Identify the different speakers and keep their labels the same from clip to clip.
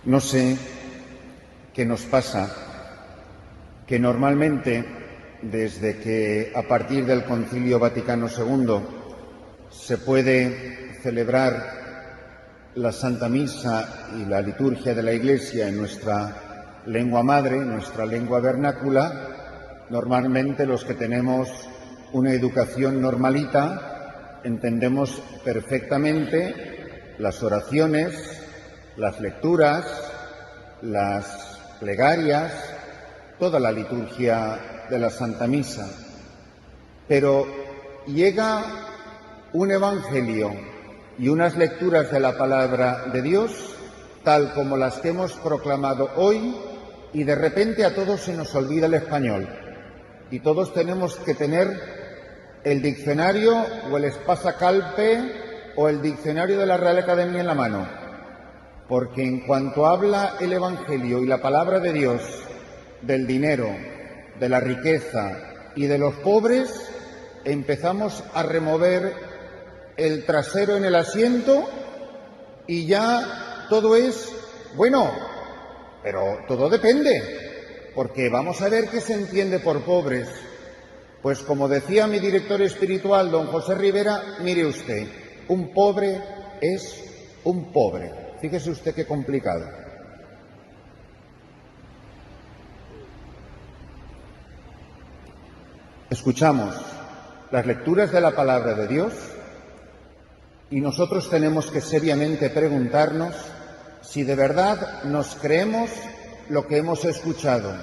Speaker 1: No sé qué nos pasa, que normalmente, desde que a partir del Concilio Vaticano II se puede celebrar la Santa Misa y la liturgia de la Iglesia en nuestra lengua madre, en nuestra lengua vernácula, normalmente los que tenemos una educación normalita entendemos perfectamente las oraciones, las lecturas, las plegarias, toda la liturgia de la Santa Misa. Pero llega un evangelio y unas lecturas de la palabra de Dios, tal como las que hemos proclamado hoy, y de repente a todos se nos olvida el español. Y todos tenemos que tener el diccionario o el Espasa-Calpe o el diccionario de la Real Academia en la mano. Porque en cuanto habla el Evangelio y la palabra de Dios del dinero, de la riqueza y de los pobres, empezamos a remover el trasero en el asiento y ya todo es, bueno, pero todo depende, porque vamos a ver qué se entiende por pobres. Pues como decía mi director espiritual, don José Rivera, mire usted, un pobre es un pobre. Fíjese usted qué complicado. Escuchamos las lecturas de la palabra de Dios y nosotros tenemos que seriamente preguntarnos si de verdad nos creemos lo que hemos escuchado,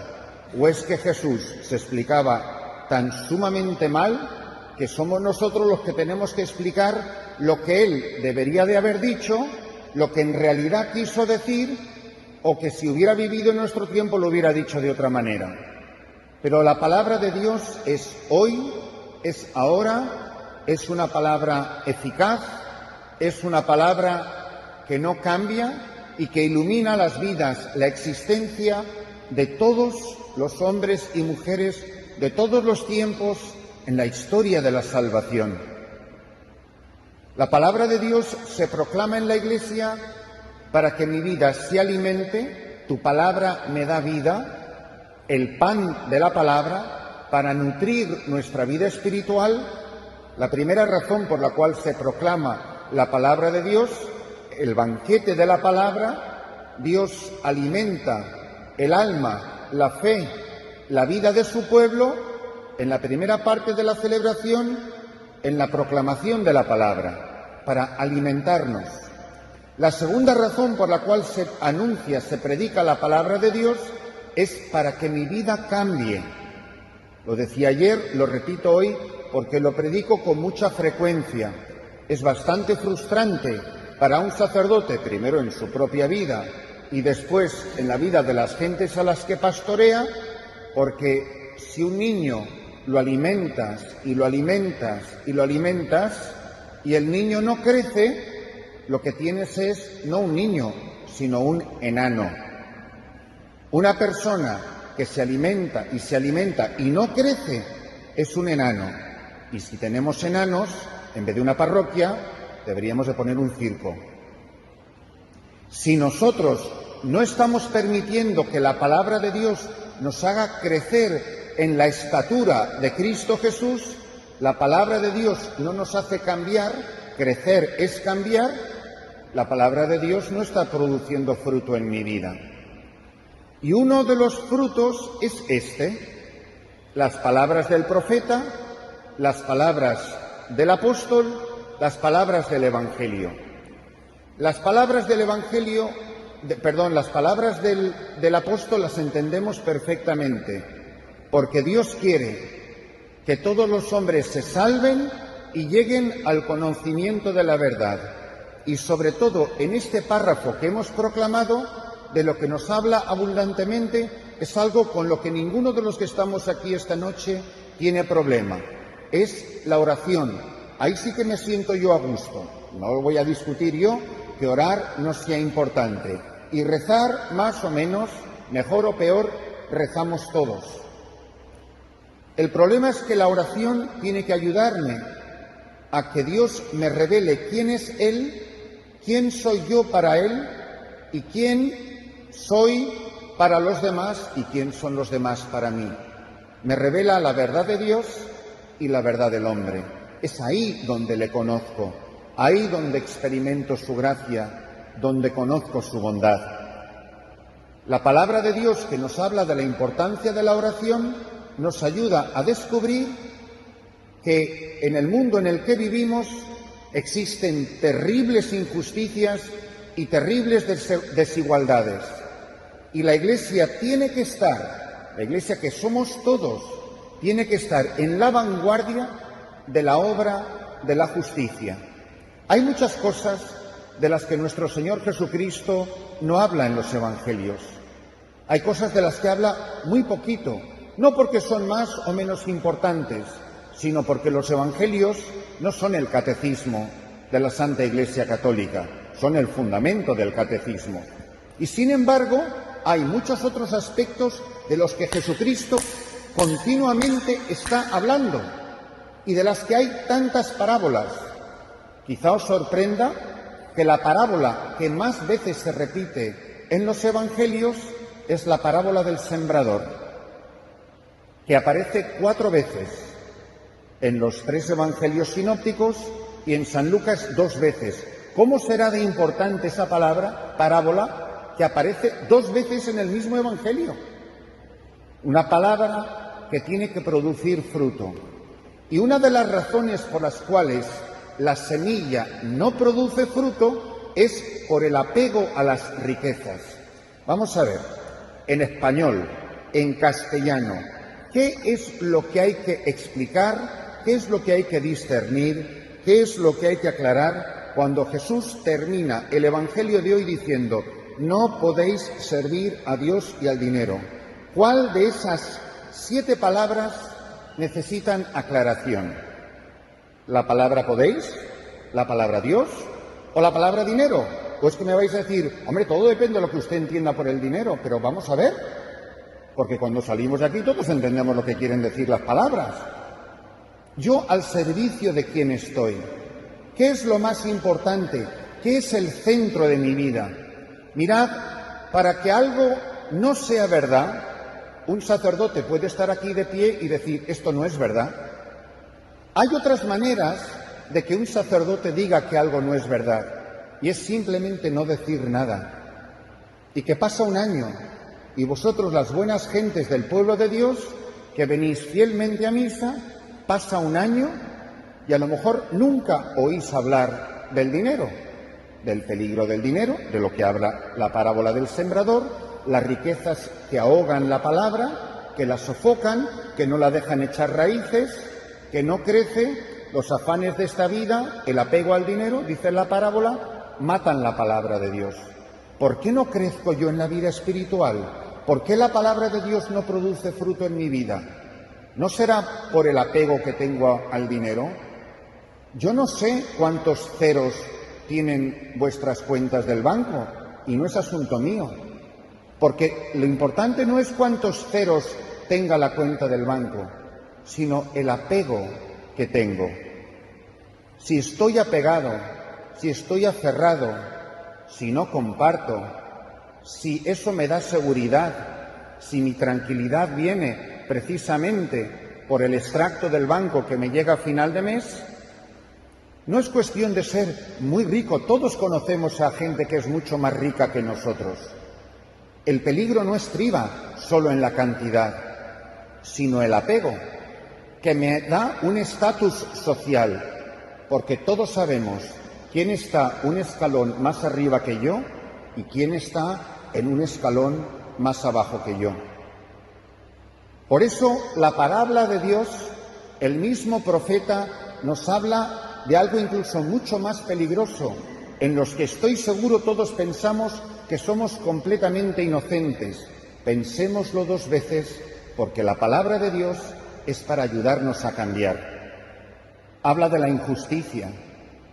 Speaker 1: o es que Jesús se explicaba tan sumamente mal que somos nosotros los que tenemos que explicar lo que Él debería de haber dicho, lo que en realidad quiso decir, o que si hubiera vivido en nuestro tiempo lo hubiera dicho de otra manera. Pero la palabra de Dios es hoy, es ahora, es una palabra eficaz, es una palabra que no cambia y que ilumina las vidas, la existencia de todos los hombres y mujeres de todos los tiempos en la historia de la salvación. La palabra de Dios se proclama en la Iglesia para que mi vida se alimente, tu palabra me da vida, el pan de la palabra, para nutrir nuestra vida espiritual. La primera razón por la cual se proclama la palabra de Dios, el banquete de la palabra, Dios alimenta el alma, la fe, la vida de su pueblo, en la primera parte de la celebración, en la proclamación de la palabra, para alimentarnos. La segunda razón por la cual se anuncia, se predica la palabra de Dios, es para que mi vida cambie. Lo decía ayer, lo repito hoy, porque lo predico con mucha frecuencia. Es bastante frustrante para un sacerdote, primero en su propia vida y después en la vida de las gentes a las que pastorea, porque si un niño lo alimentas y lo alimentas y lo alimentas y el niño no crece, lo que tienes es no un niño, sino un enano. Una persona que se alimenta y no crece es un enano. Y si tenemos enanos, en vez de una parroquia, deberíamos de poner un circo. Si nosotros no estamos permitiendo que la palabra de Dios nos haga crecer en la estatura de Cristo Jesús, la palabra de Dios no nos hace cambiar, crecer es cambiar, la palabra de Dios no está produciendo fruto en mi vida. Y uno de los frutos es las palabras del profeta, las palabras del apóstol, las palabras del Evangelio. Las palabras del Evangelio, las palabras del apóstol las entendemos perfectamente, porque Dios quiere que todos los hombres se salven y lleguen al conocimiento de la verdad. Y sobre todo en este párrafo que hemos proclamado, de lo que nos habla abundantemente, es algo con lo que ninguno de los que estamos aquí esta noche tiene problema. Es la oración. Ahí sí que me siento yo a gusto. No lo voy a discutir yo, que orar no sea importante. Y rezar, más o menos, mejor o peor, rezamos todos. El problema es que la oración tiene que ayudarme a que Dios me revele quién es Él, quién soy yo para Él y quién soy para los demás y quién son los demás para mí. Me revela la verdad de Dios y la verdad del hombre. Es ahí donde le conozco, ahí donde experimento su gracia, donde conozco su bondad. La palabra de Dios, que nos habla de la importancia de la oración, nos ayuda a descubrir que en el mundo en el que vivimos existen terribles injusticias y terribles desigualdades. Y la Iglesia tiene que estar, la Iglesia que somos todos, tiene que estar en la vanguardia de la obra de la justicia. Hay muchas cosas de las que nuestro Señor Jesucristo no habla en los Evangelios. Hay cosas de las que habla muy poquito, no porque son más o menos importantes, sino porque los Evangelios no son el catecismo de la Santa Iglesia Católica, son el fundamento del catecismo. Y sin embargo, hay muchos otros aspectos de los que Jesucristo continuamente está hablando y de las que hay tantas parábolas. Quizá os sorprenda que la parábola que más veces se repite en los Evangelios es la parábola del sembrador, que aparece 4 veces en los 3 Evangelios sinópticos y en San Lucas 2 veces. ¿Cómo será de importante esa parábola, que aparece 2 veces en el mismo Evangelio? Una palabra que tiene que producir fruto. Y una de las razones por las cuales la semilla no produce fruto es por el apego a las riquezas. Vamos a ver, en español, en castellano, ¿qué es lo que hay que explicar? ¿Qué es lo que hay que discernir? ¿Qué es lo que hay que aclarar cuando Jesús termina el Evangelio de hoy diciendo: no podéis servir a Dios y al dinero? ¿Cuál de esas 7 palabras necesitan aclaración? ¿La palabra podéis? ¿La palabra Dios? ¿O la palabra dinero? Pues que me vais a decir: hombre, todo depende de lo que usted entienda por el dinero, pero vamos a ver, porque cuando salimos de aquí todos entendemos lo que quieren decir las palabras. Yo, al servicio de quién estoy, ¿qué es lo más importante? ¿Qué es el centro de mi vida? Mirad, para que algo no sea verdad, un sacerdote puede estar aquí de pie y decir: esto no es verdad. Hay otras maneras de que un sacerdote diga que algo no es verdad, y es simplemente no decir nada. Y que pasa un año, y vosotros, las buenas gentes del pueblo de Dios, que venís fielmente a misa, pasa un año y a lo mejor nunca oís hablar del dinero, del peligro del dinero, de lo que habla la parábola del sembrador, las riquezas que ahogan la palabra, que la sofocan, que no la dejan echar raíces, que no crece, los afanes de esta vida, el apego al dinero, dice la parábola, matan la palabra de Dios. ¿Por qué no crezco yo en la vida espiritual? ¿Por qué la palabra de Dios no produce fruto en mi vida? ¿No será por el apego que tengo al dinero? Yo no sé cuántos ceros tienen vuestras cuentas del banco, y no es asunto mío, porque lo importante no es cuántos ceros tenga la cuenta del banco, sino el apego que tengo. Si estoy apegado, si estoy aferrado, si no comparto, si eso me da seguridad, si mi tranquilidad viene precisamente por el extracto del banco que me llega a final de mes, no es cuestión de ser muy rico. Todos conocemos a gente que es mucho más rica que nosotros. El peligro no estriba solo en la cantidad, sino el apego, que me da un estatus social, porque todos sabemos quién está un escalón más arriba que yo y quién está en un escalón más abajo que yo. Por eso la parábola de Dios, el mismo profeta nos habla de algo incluso mucho más peligroso, en los que estoy seguro todos pensamos que somos completamente inocentes. Pensémoslo 2 veces, porque la palabra de Dios es para ayudarnos a cambiar. Habla de la injusticia,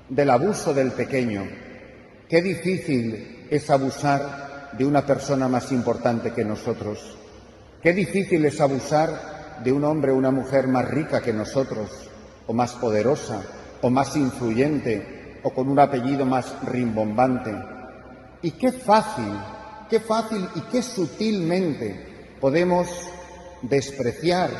Speaker 1: del abuso del pequeño. Qué difícil es abusar de una persona más importante que nosotros. Qué difícil es abusar de un hombre o una mujer más rica que nosotros, o más poderosa, o más influyente, o con un apellido más rimbombante. Y qué fácil qué fácil y qué sutilmente podemos despreciar,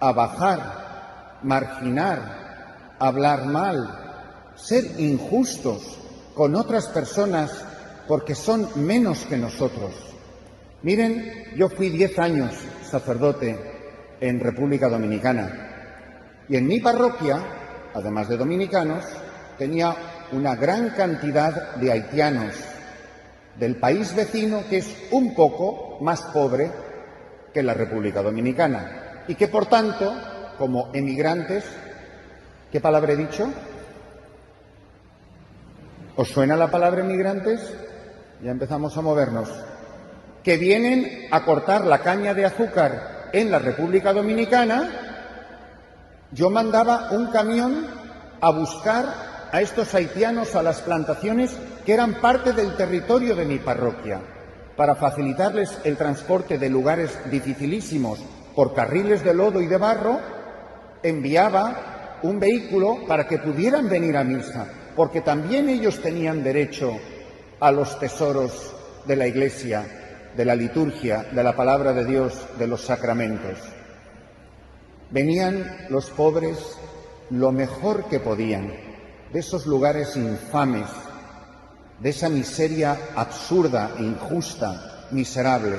Speaker 1: abajar, marginar, hablar mal, ser injustos con otras personas porque son menos que nosotros. Miren, yo fui 10 años sacerdote en República Dominicana y en mi parroquia, además de dominicanos, tenía una gran cantidad de haitianos del país vecino, que es un poco más pobre que la República Dominicana y que, por tanto, como emigrantes, ¿qué palabra he dicho? ¿Os suena la palabra emigrantes? Ya empezamos a movernos. Que vienen a cortar la caña de azúcar en la República Dominicana. Yo mandaba un camión a buscar a estos haitianos a las plantaciones que eran parte del territorio de mi parroquia, para facilitarles el transporte de lugares dificilísimos por carriles de lodo y de barro. Enviaba un vehículo para que pudieran venir a misa, porque también ellos tenían derecho a los tesoros de la Iglesia, de la liturgia, de la palabra de Dios, de los sacramentos. Venían los pobres lo mejor que podían, de esos lugares infames, de esa miseria absurda, injusta, miserable.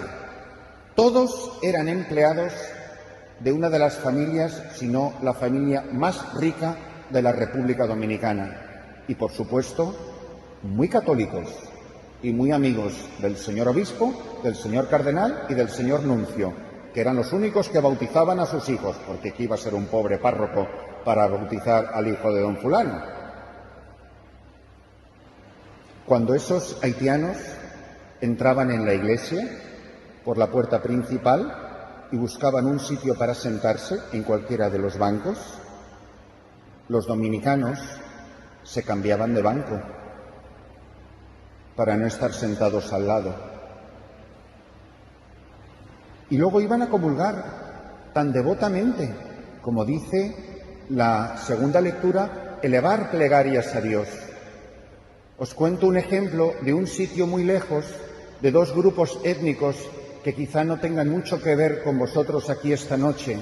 Speaker 1: Todos eran empleados de una de las familias, si no la familia más rica de la República Dominicana. Y, por supuesto, muy católicos y muy amigos del señor obispo, del señor cardenal y del señor nuncio, que eran los únicos que bautizaban a sus hijos, porque aquí iba a ser un pobre párroco para bautizar al hijo de don fulano. Cuando esos haitianos entraban en la iglesia por la puerta principal y buscaban un sitio para sentarse en cualquiera de los bancos, los dominicanos se cambiaban de banco para no estar sentados al lado. Y luego iban a comulgar tan devotamente, como dice la segunda lectura, elevar plegarias a Dios. Os cuento un ejemplo de un sitio muy lejos, de dos grupos étnicos que quizá no tengan mucho que ver con vosotros aquí esta noche,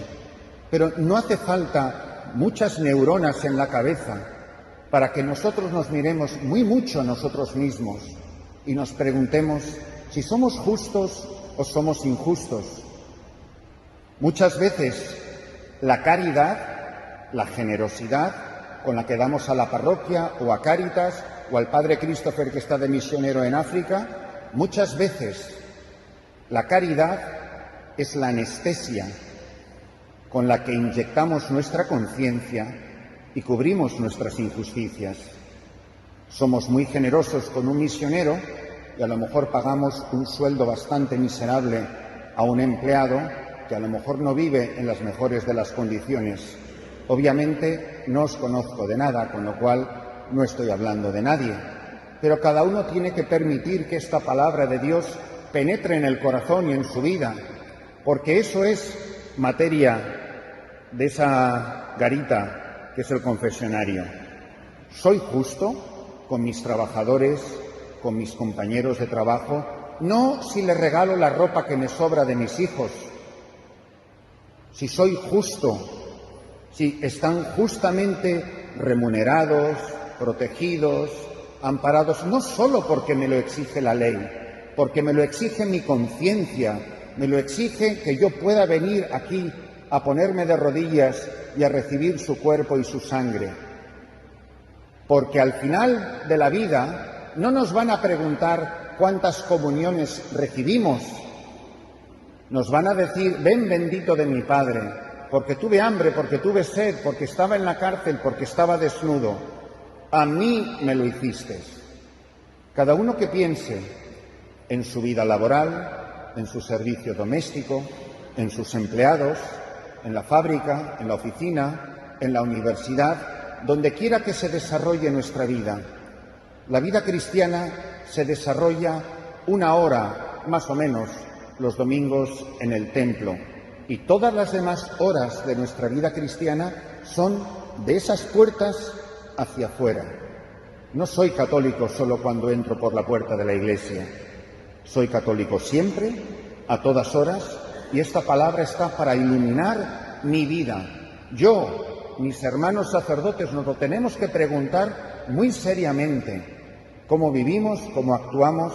Speaker 1: pero no hace falta muchas neuronas en la cabeza para que nosotros nos miremos muy mucho a nosotros mismos y nos preguntemos si somos justos o somos injustos. Muchas veces la caridad, la generosidad con la que damos a la parroquia o a Cáritas o al padre Christopher, que está de misionero en África, muchas veces la caridad es la anestesia con la que inyectamos nuestra conciencia y cubrimos nuestras injusticias. Somos muy generosos con un misionero y a lo mejor pagamos un sueldo bastante miserable a un empleado que a lo mejor no vive en las mejores de las condiciones. Obviamente no os conozco de nada, con lo cual no estoy hablando de nadie, pero cada uno tiene que permitir que esta palabra de Dios penetre en el corazón y en su vida, porque eso es materia de esa garita que es el confesionario. ¿Soy justo con mis trabajadores, con mis compañeros de trabajo? No si les regalo la ropa que me sobra de mis hijos. Si soy justo, si están justamente remunerados, protegidos, amparados, no solo porque me lo exige la ley, porque me lo exige mi conciencia, me lo exige que yo pueda venir aquí a ponerme de rodillas y a recibir su cuerpo y su sangre. Porque al final de la vida no nos van a preguntar cuántas comuniones recibimos. Nos van a decir: ven bendito de mi Padre, porque tuve hambre, porque tuve sed, porque estaba en la cárcel, porque estaba desnudo. A mí me lo hiciste. Cada uno que piense en su vida laboral, en su servicio doméstico, en sus empleados, en la fábrica, en la oficina, en la universidad, donde quiera que se desarrolle nuestra vida. La vida cristiana se desarrolla 1 hora, más o menos, los domingos en el templo. Y todas las demás horas de nuestra vida cristiana son de esas puertas hacia afuera. No soy católico solo cuando entro por la puerta de la iglesia. Soy católico siempre, a todas horas, y esta palabra está para iluminar mi vida. Yo, mis hermanos sacerdotes, nos lo tenemos que preguntar muy seriamente. ¿Cómo vivimos, cómo actuamos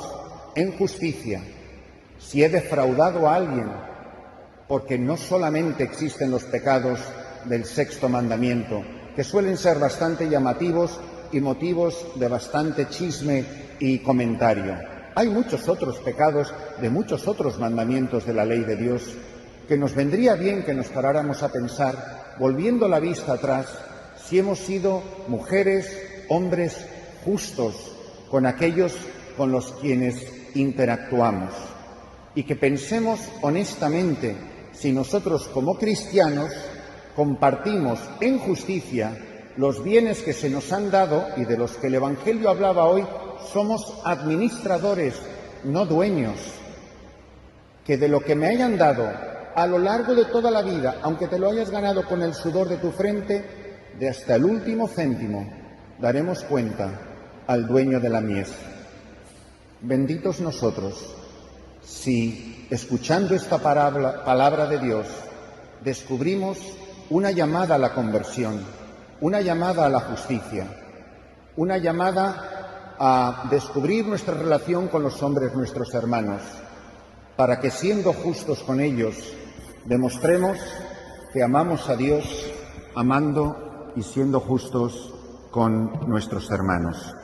Speaker 1: en justicia? Si he defraudado a alguien, porque no solamente existen los pecados del sexto mandamiento, que suelen ser bastante llamativos y motivos de bastante chisme y comentario. Hay muchos otros pecados de muchos otros mandamientos de la ley de Dios que nos vendría bien que nos paráramos a pensar, volviendo la vista atrás, si hemos sido mujeres, hombres justos con aquellos con los quienes interactuamos, y que pensemos honestamente si nosotros como cristianos compartimos en justicia los bienes que se nos han dado y de los que el Evangelio hablaba hoy. Somos administradores, no dueños, que de lo que me hayan dado a lo largo de toda la vida, aunque te lo hayas ganado con el sudor de tu frente, de hasta el último céntimo, daremos cuenta al dueño de la mies. Benditos nosotros si, escuchando esta palabra de Dios, descubrimos una llamada a la conversión, una llamada a la justicia, una llamada a descubrir nuestra relación con los hombres, nuestros hermanos, para que, siendo justos con ellos, demostremos que amamos a Dios amando y siendo justos con nuestros hermanos.